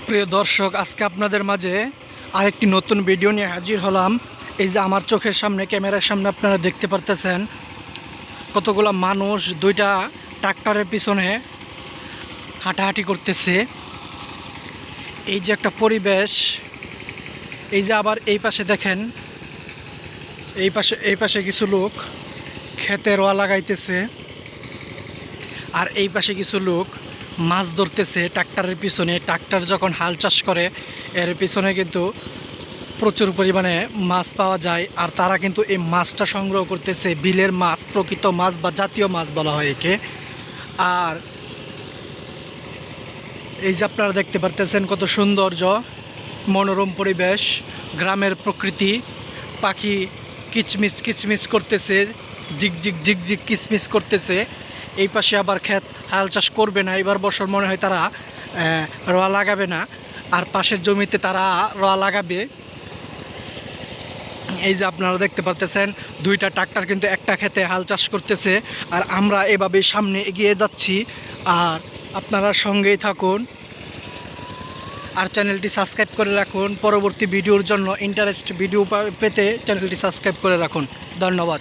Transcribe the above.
প্রিয় দর্শক, আজকে আপনাদের মাঝে আরেকটি নতুন ভিডিও নিয়ে হাজির হলাম। এই যে আমার চোখের সামনে, ক্যামেরার সামনে আপনারা দেখতে পারতেছেন কতগুলো মানুষ দুইটা ট্রাক্টরের পিছনে হাঁটাহাঁটি করতেছে। এই যে একটা পরিবেশ, এই যে আবার এই পাশে দেখেন, এই পাশে কিছু লোক খেতে রোয়া লাগাইতেছে, আর এই পাশে কিছু লোক মাছ ধরতেছে ট্রাক্টরের পিছনে। ট্রাক্টর যখন হাল চাষ করে এর পিছনে কিন্তু প্রচুর পরিমাণে মাছ পাওয়া যায়, আর তারা কিন্তু এই মাছটা সংগ্রহ করতেছে। বিলের মাছ, প্রকৃত মাছ বা জাতীয় মাছ বলা হয় একে। আর এই যে আপনারা দেখতে পারতেছেন কত সৌন্দর্য, মনোরম পরিবেশ, গ্রামের প্রকৃতি, পাখি কিচমিচ কিচমিচ করতেছে, ঝিকঝিক ঝিকঝিক কিচমিচ করতেছে। এই পাশে আবার ক্ষেত হাল চাষ করবে না, এবার বছর মনে হয় তারা রোয়া লাগাবে না, আর পাশের জমিতে তারা রোয়া লাগাবে। এই যে আপনারা দেখতে পারতেছেন দুইটা ট্রাক্টর কিন্তু একটা ক্ষেতে হাল চাষ করতেছে, আর আমরা এভাবে সামনে এগিয়ে যাচ্ছি। আর আপনারা সঙ্গেই থাকুন, আর চ্যানেলটি সাবস্ক্রাইব করে রাখুন। পরবর্তী ভিডিওর জন্য ইন্টারেস্ট ভিডিও পেতে চ্যানেলটি সাবস্ক্রাইব করে রাখুন। ধন্যবাদ।